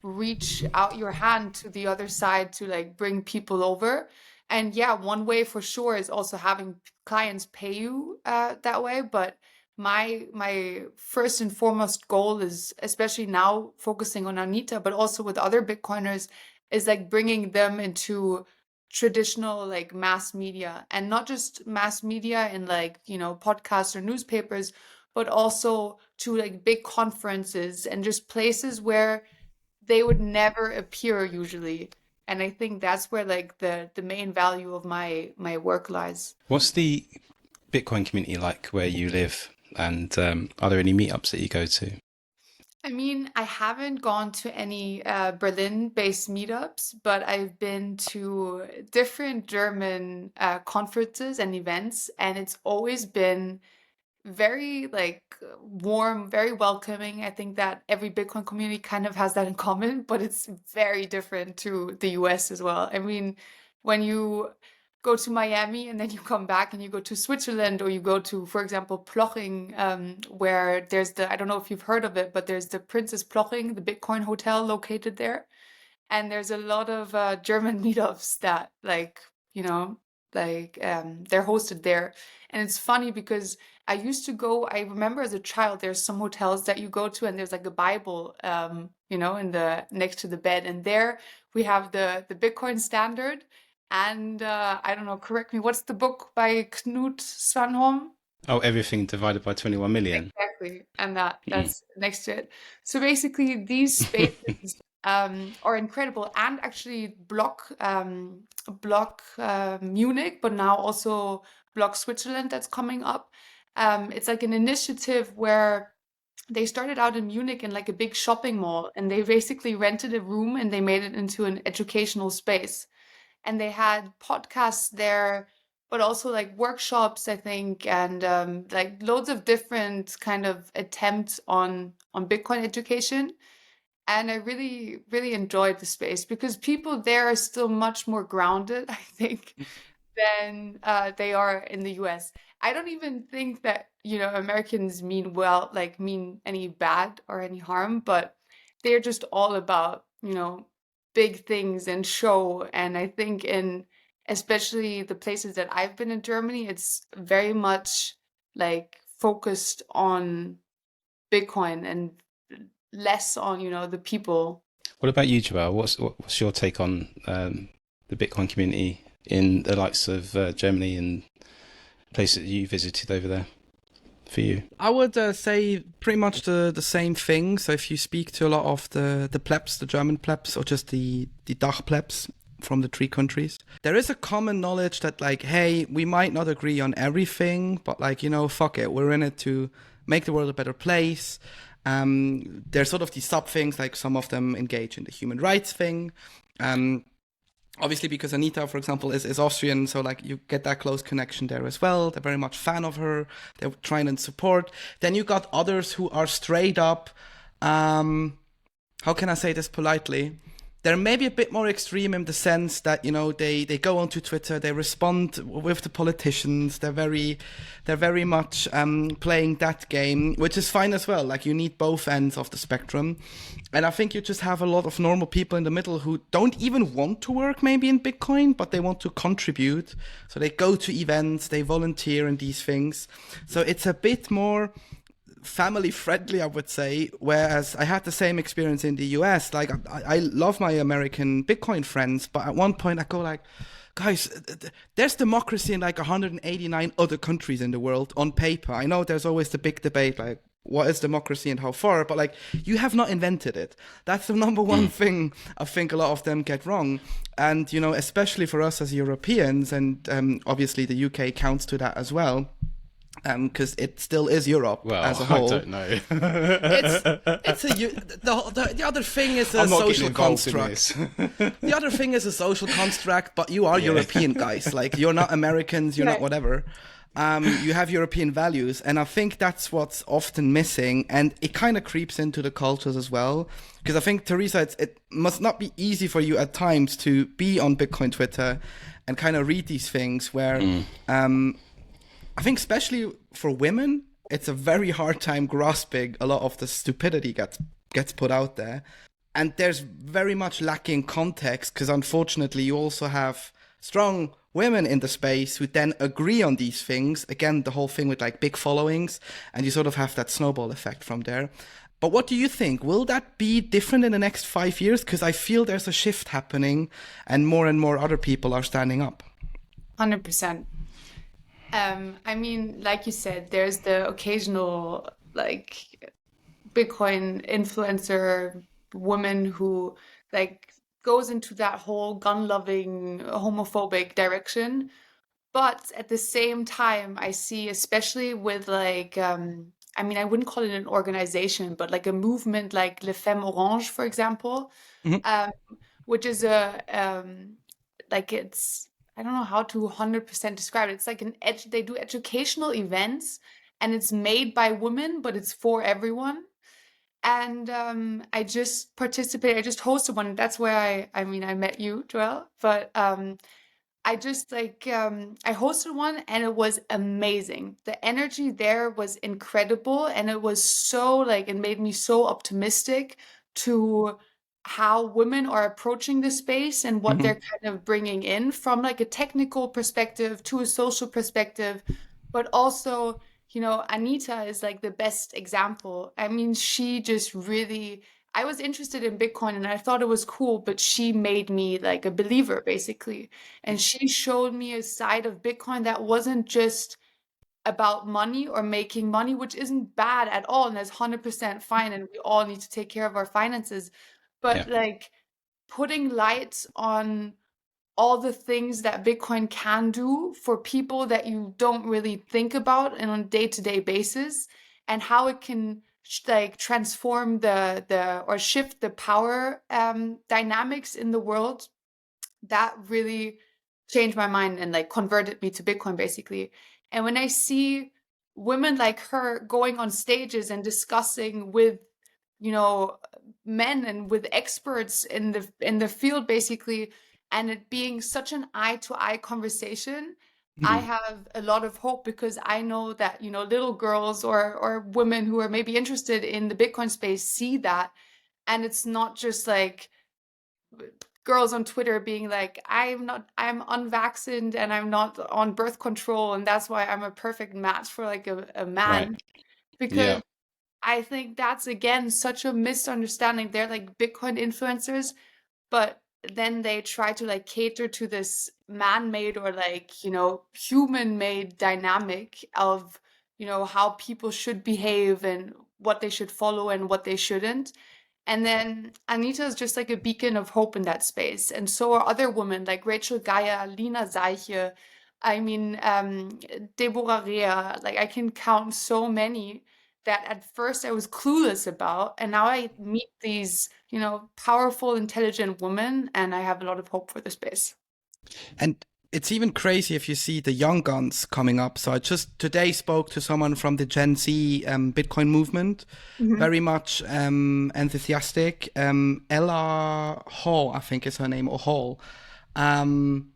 reach out your hand to the other side to like bring people over. And yeah, one way for sure is also having clients pay you that way. But my first and foremost goal is, especially now focusing on Anita, but also with other Bitcoiners, is like bringing them into traditional like mass media, and not just mass media in like, podcasts or newspapers, but also to like big conferences and just places where they would never appear usually. And I think that's where like the main value of my work lies. What's the Bitcoin community like where you live? And are there any meetups that you go to? I mean, I haven't gone to any Berlin-based meetups, but I've been to different German conferences and events, and it's always been very like warm, very welcoming. I think that every Bitcoin community kind of has that in common, but it's very different to the US as well. I mean, when you go to Miami and then you come back and you go to Switzerland, or you go to, for example, Ploching, where there's I don't know if you've heard of it, but there's the Princess Ploching, the Bitcoin hotel located there. And there's a lot of German meetups that they're hosted there. And it's funny because I remember as a child, there's some hotels that you go to and there's like a Bible, in the next to the bed. And there we have the Bitcoin Standard. And I don't know, correct me, what's the book by Knut Svanholm? Oh, Everything Divided by 21 Million. Exactly. And that's next to it. So basically these spaces are incredible. And actually Block Munich, but now also Block Switzerland that's coming up. It's like an initiative where they started out in Munich in like a big shopping mall, and they basically rented a room and they made it into an educational space. And they had podcasts there, but also like workshops, I think, and like loads of different kind of attempts on Bitcoin education. And I really, really enjoyed the space because people there are still much more grounded, I think, than they are in the US. I don't even think that, Americans mean any bad or any harm, but they're just all about, big things and show. And I think especially the places that I've been in Germany, it's very much like focused on Bitcoin and less on, the people. What about you, Joelle? What's your take on the Bitcoin community in the likes of Germany and places that you visited over there for you? I would say pretty much the same thing. So if you speak to a lot of the plebs, the German plebs, or just the Dach plebs from the three countries, there is a common knowledge that like, hey, we might not agree on everything, but like, fuck it, we're in it to make the world a better place. There's sort of these sub things, like some of them engage in the human rights thing. Obviously, because Anita, for example, is Austrian, so like you get that close connection there as well. They're very much fan of her. They're trying to support. Then you got others who are straight up, how can I say this politely? They're maybe a bit more extreme in the sense that, they go onto Twitter, they respond with the politicians. They're very much playing that game, which is fine as well. Like, you need both ends of the spectrum. And I think you just have a lot of normal people in the middle who don't even want to work maybe in Bitcoin, but they want to contribute. So they go to events, they volunteer in these things. So it's a bit more family friendly, I would say, whereas I had the same experience in the US. Like, I love my American Bitcoin friends, but at one point I go like, guys, there's democracy in like 189 other countries in the world on paper. I know there's always the big debate, like, what is democracy and how far, but like, you have not invented it. That's the number one thing I think a lot of them get wrong. And, you know, especially for us as Europeans, and obviously the UK counts to that as well, because it still is Europe as a whole. I don't know. The other thing is a social construct. The other thing is a social construct, but you are European, guys. Like, you're not Americans, you're not whatever. You have European values, and I think that's what's often missing, and it kind of creeps into the cultures as well. Because I think, Theresa, it must not be easy for you at times to be on Bitcoin Twitter and kind of read these things where, I think especially for women, it's a very hard time grasping a lot of the stupidity gets put out there. And there's very much lacking context, because unfortunately you also have strong women in the space who then agree on these things. Again, the whole thing with like big followings, and you sort of have that snowball effect from there. But what do you think? Will that be different in the next 5 years? Because I feel there's a shift happening and more other people are standing up. 100%. I mean, like you said, there's the occasional like Bitcoin influencer woman who like goes into that whole gun-loving, homophobic direction. But at the same time, I see, especially with like, I mean, I wouldn't call it an organization, but like a movement like Les Femmes Orange, for example, which is like it's, I don't know how to 100% describe it. It's like they do educational events, and it's made by women, but it's for everyone. And I just participated. I just hosted one. That's where I met you, Joelle. But I just like I hosted one, and it was amazing. The energy there was incredible, and it was so like it made me so optimistic to how women are approaching the space and what they're kind of bringing in from like a technical perspective to a social perspective, but also, you know, Anita is like the best example. I mean, she just really, I was interested in Bitcoin and I thought it was cool, but she made me like a believer basically. And she showed me a side of Bitcoin that wasn't just about money or making money, which isn't bad at all. And that's 100% fine. And we all need to take care of our finances. But like putting lights on all the things that Bitcoin can do for people that you don't really think about on a day-to-day basis, and how it can like transform or shift the power dynamics in the world, that really changed my mind and like converted me to Bitcoin basically. And when I see women like her going on stages and discussing with, you know, men and with experts in the field basically, and it being such an eye-to-eye conversation, I have a lot of hope, because I know that, you know, little girls or women who are maybe interested in the Bitcoin space see that. And it's not just like girls on Twitter being like, I'm unvaccinated and I'm not on birth control, and that's why I'm a perfect match for like a man. Right. Because I think that's, again, such a misunderstanding. They're like Bitcoin influencers, but then they try to like cater to this man-made or like, you know, human-made dynamic of, you know, how people should behave and what they should follow and what they shouldn't. And then Anita is just like a beacon of hope in that space. And so are other women like Rachel Gaia, Lina Seiche, I mean, Deborah Rea, like I can count so many that at first I was clueless about, and now I meet these, you know, powerful, intelligent women, and I have a lot of hope for the space. And it's even crazy if you see the young guns coming up. So I just today spoke to someone from the Gen Z Bitcoin movement, very much enthusiastic. Ella Hall, I think is her name, or Hall. And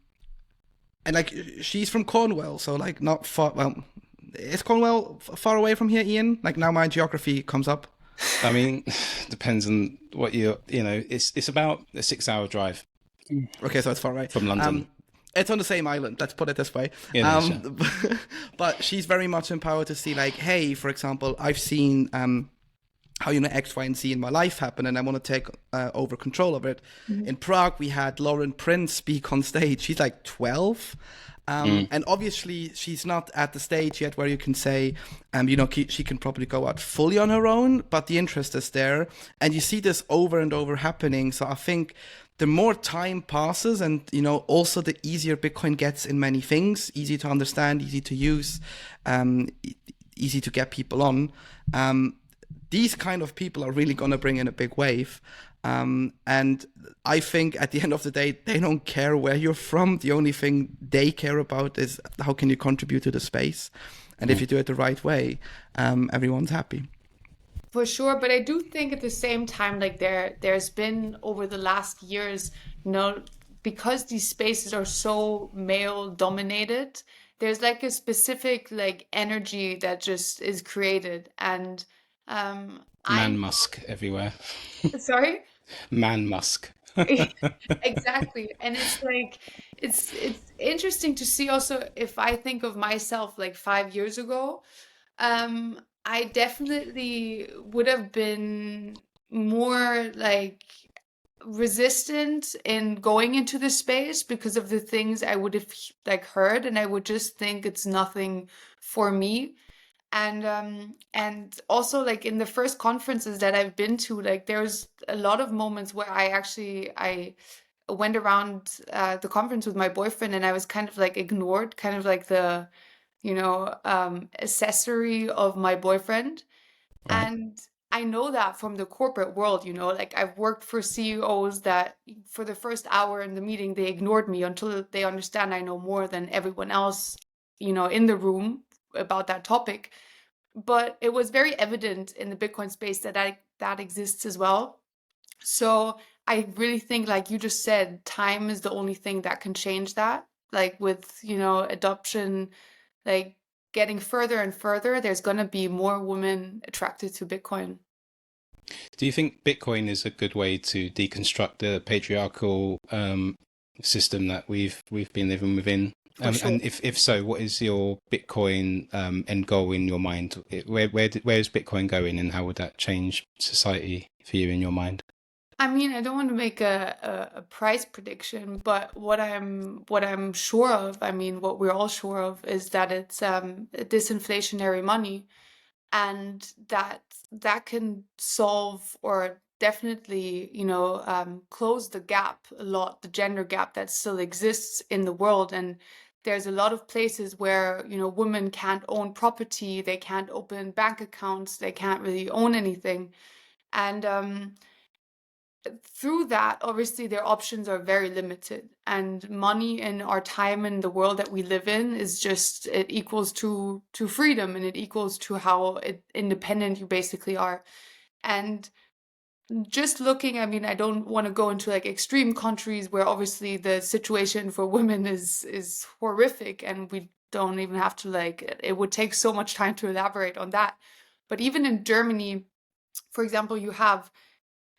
like, she's from Cornwall, so like not far, well, is Cornwall far away from here, Ian? Like, now my geography comes up. I mean, depends on what you know, it's about a 6-hour drive. Okay, so it's far away. From London. It's on the same island, let's put it this way. But she's very much empowered to see like, hey, for example, I've seen how, you know, X, Y, and Z in my life happen, and I want to take over control of it. In Prague, we had Lauren Prince speak on stage. She's like 12. And obviously, she's not at the stage yet where you can say, she can probably go out fully on her own, but the interest is there. And you see this over and over happening. So I think the more time passes and, also the easier Bitcoin gets in many things, easy to understand, easy to use, easy to get people on. These kind of people are really going to bring in a big wave. And I think at the end of the day, they don't care where you're from. The only thing they care about is how can you contribute to the space. And if you do it the right way, everyone's happy. For sure, but I do think at the same time, like there's been over the last years, because these spaces are so male dominated, there's like a specific like energy that just is created. And Man Musk everywhere. Sorry? Man Musk. Exactly. And it's like it's interesting to see also if I think of myself like 5 years ago, I definitely would have been more like resistant in going into the space because of the things I would have like heard, and I would just think it's nothing for me. And also like in the first conferences that I've been to, like there's a lot of moments where I went around the conference with my boyfriend and I was kind of like ignored, kind of like the accessory of my boyfriend. Right. And I know that from the corporate world, like I've worked for CEOs that for the first hour in the meeting, they ignored me until they understand I know more than everyone else, in the room about that topic. But it was very evident in the Bitcoin space that exists as well. So I really think, like you just said, time is the only thing that can change that. Like with, adoption, like getting further and further, there's going to be more women attracted to Bitcoin. Do you think Bitcoin is a good way to deconstruct the patriarchal system that we've been living within? Sure. And if so, what is your Bitcoin end goal in your mind? Where is Bitcoin going, and how would that change society for you in your mind? I mean, I don't want to make a price prediction, but what I'm sure of, I mean, what we're all sure of, is that it's disinflationary money, and that can solve or definitely, close the gap a lot, the gender gap that still exists in the world. And there's a lot of places where, women can't own property, they can't open bank accounts, they can't really own anything. And through that, obviously, their options are very limited. And money in our time in the world that we live in is just, it equals to freedom, and it equals to how independent you basically are. And just looking, I mean, I don't want to go into like extreme countries where obviously the situation for women is horrific, and we don't even have to it would take so much time to elaborate on that. But even in Germany, for example, you have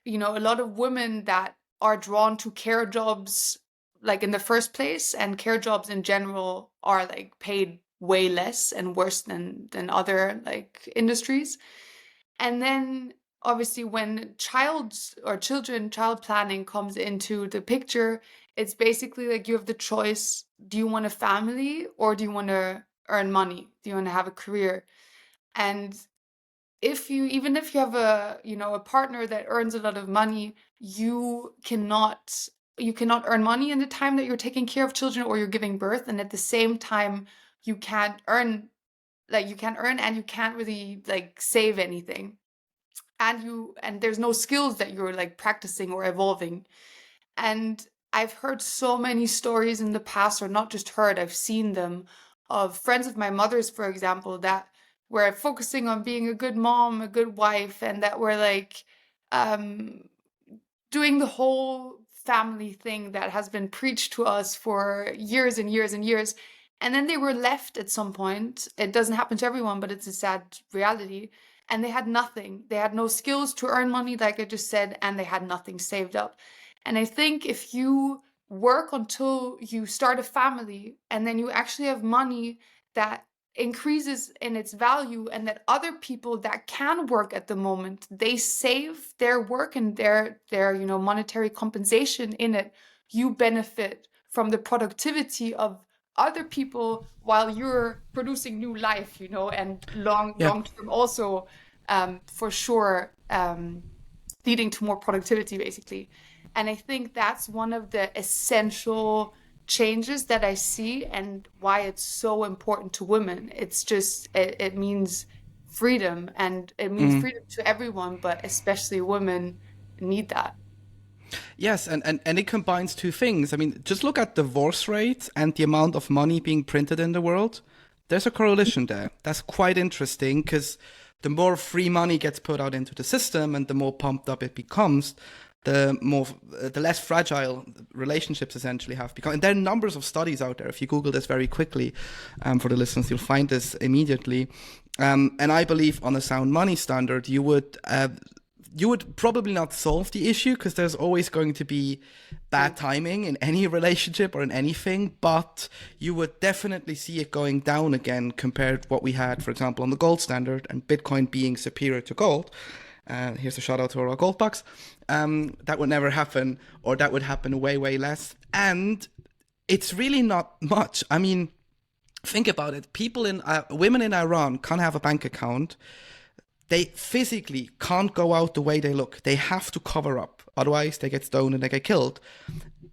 a lot of women that are drawn to care jobs like in the first place, and care jobs in general are like paid way less and worse than other like industries. And then obviously when child planning comes into the picture, it's basically like you have the choice: do you want a family, or do you want to earn money? Do you want to have a career? And even if you have a partner that earns a lot of money, you cannot earn money in the time that you're taking care of children or you're giving birth, and at the same time you can't earn and you can't really like save anything, and there's no skills that you're like practicing or evolving. And I've heard so many stories in the past, or not just heard, I've seen them, of friends of my mother's, for example, that were focusing on being a good mom, a good wife, and that were like doing the whole family thing that has been preached to us for years and years and years. And then they were left at some point. It doesn't happen to everyone, but it's a sad reality. And they had nothing. They had no skills to earn money, like I just said, and they had nothing saved up. And I think if you work until you start a family, and then you actually have money that increases in its value, and that other people that can work at the moment, they save their work and their monetary compensation in it, you benefit from the productivity of other people while you're producing new life, you know, and long term also for sure leading to more productivity, basically. And I think that's one of the essential changes that I see and why it's so important to women. It's just, it means freedom, and it means freedom to everyone, but especially women need that. Yes, and it combines two things. I mean, just look at divorce rates and the amount of money being printed in the world. There's a correlation there. That's quite interesting, because the more free money gets put out into the system and the more pumped up it becomes, the less fragile relationships essentially have become. And there are numbers of studies out there. If you Google this very quickly, for the listeners, you'll find this immediately. And I believe on a sound money standard, you would probably not solve the issue, because there's always going to be bad timing in any relationship or in anything, but you would definitely see it going down again compared to what we had, for example, on the gold standard, and Bitcoin being superior to gold. Here's a shout out to our gold bucks. That would never happen, or that would happen way, way less. And it's really not much. I mean, think about it. Women in Iran can't have a bank account. They physically can't go out the way they look. They have to cover up. Otherwise, they get stoned and they get killed.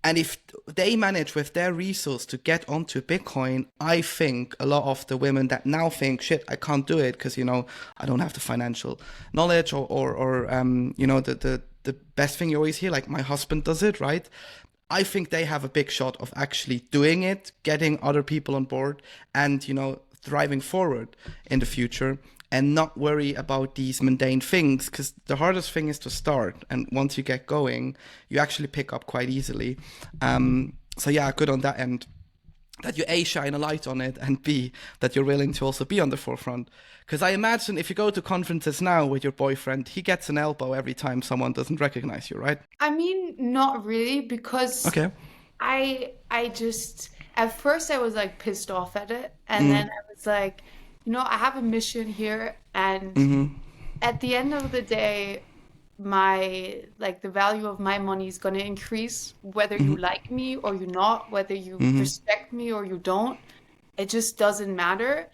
And if they manage with their resource to get onto Bitcoin, I think a lot of the women that now think, shit, I can't do it because, you know, I don't have the financial knowledge or you know, the best thing you always hear, like my husband does it, right? I think they have a big shot of actually doing it, getting other people on board and, you know, thriving forward in the future, and not worry about these mundane things, because the hardest thing is to start. And once you get going, you actually pick up quite easily. So yeah, good on that end. That you A, shine a light on it, and B, that you're willing to also be on the forefront. Because I imagine if you go to conferences now with your boyfriend, he gets an elbow every time someone doesn't recognize you, right? I mean, not really, because I just, at first I was like pissed off at it. And then I was like, you know, I have a mission here, and at the end of the day, the value of my money is going to increase, whether you like me or you not, whether you respect me or you don't. It just doesn't matter.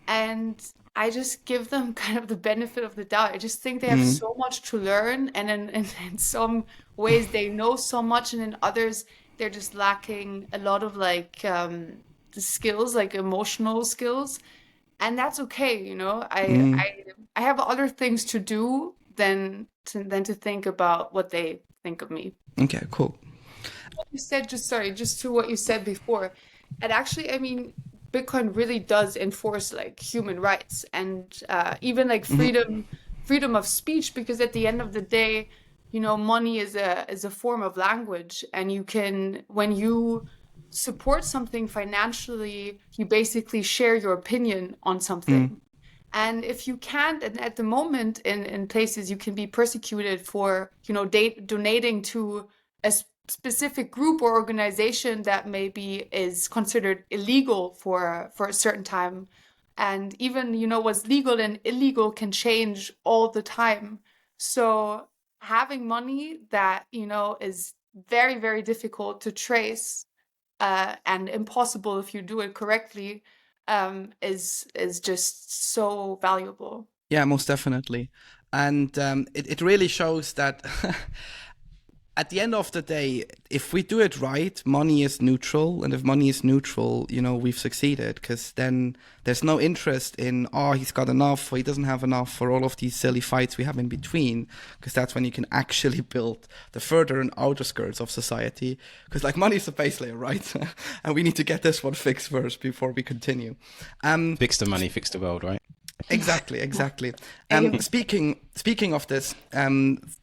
And I just give them kind of the benefit of the doubt. I just think they have so much to learn, and in some ways they know so much, and in others they're just lacking a lot of the skills, like emotional skills. And that's okay, you know. I have other things to do than to think about what they think of me. Okay, cool. What you said, just to what you said before, and actually, I mean, Bitcoin really does enforce like human rights and even like freedom of speech, because at the end of the day, you know, money is a form of language, and you can, when you support something financially, you basically share your opinion on something. And if you can't, and at the moment in places you can be persecuted for, you know, donating to a specific group or organization that maybe is considered illegal for a certain time. And even, you know, what's legal and illegal can change all the time. So having money that, you know, is very, very difficult to trace, and impossible if you do it correctly, is just so valuable. Yeah, most definitely. And it really shows that at the end of the day, if we do it right, money is neutral. And if money is neutral, you know, we've succeeded, because then there's no interest in, oh, he's got enough or he doesn't have enough, or all of these silly fights we have in between, because that's when you can actually build the further and outer skirts of society. Because like money is the base layer, right? And we need to get this one fixed first before we continue. Fix the money, fix the world, right? Exactly. Speaking of this,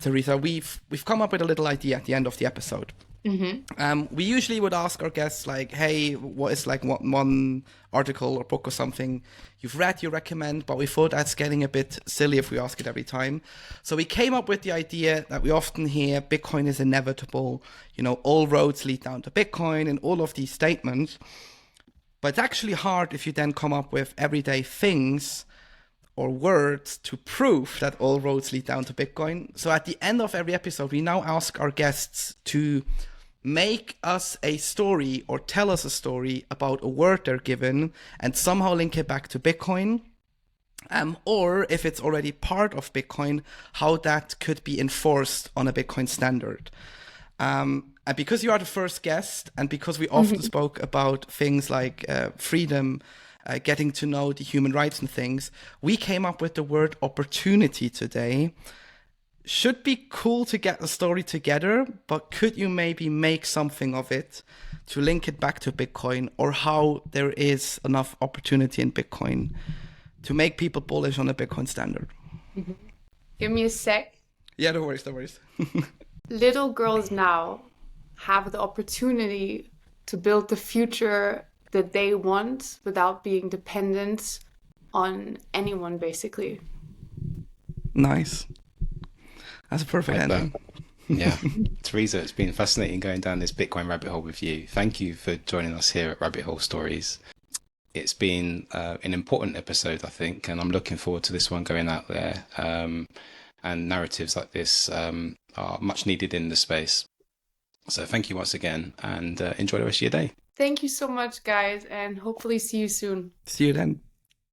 Theresa, we've come up with a little idea at the end of the episode. We usually would ask our guests like, hey, what is like one article or book or something you've read you recommend, but we thought that's getting a bit silly if we ask it every time. So we came up with the idea that we often hear Bitcoin is inevitable, you know, all roads lead down to Bitcoin, and all of these statements. But it's actually hard if you then come up with everyday things or words to prove that all roads lead down to Bitcoin. So at the end of every episode, we now ask our guests to make us a story or tell us a story about a word they're given and somehow link it back to Bitcoin. Or if it's already part of Bitcoin, how that could be enforced on a Bitcoin standard. And because you are the first guest, and because we often spoke about things like freedom, getting to know the human rights and things, we came up with the word opportunity today. Should be cool to get the story together, but could you maybe make something of it to link it back to Bitcoin, or how there is enough opportunity in Bitcoin to make people bullish on a Bitcoin standard? Give me a sec. Yeah, no worries, no worries. Little girls now have the opportunity to build the future that they want without being dependent on anyone, basically. Nice. That's a perfect ending. Yeah. Theresa, it's been fascinating going down this Bitcoin rabbit hole with you. Thank you for joining us here at Rabbit Hole Stories. It's been an important episode, I think, and I'm looking forward to this one going out there. And narratives like this are much needed in the space. So thank you once again, and enjoy the rest of your day. Thank you so much, guys, and hopefully see you soon. See you then.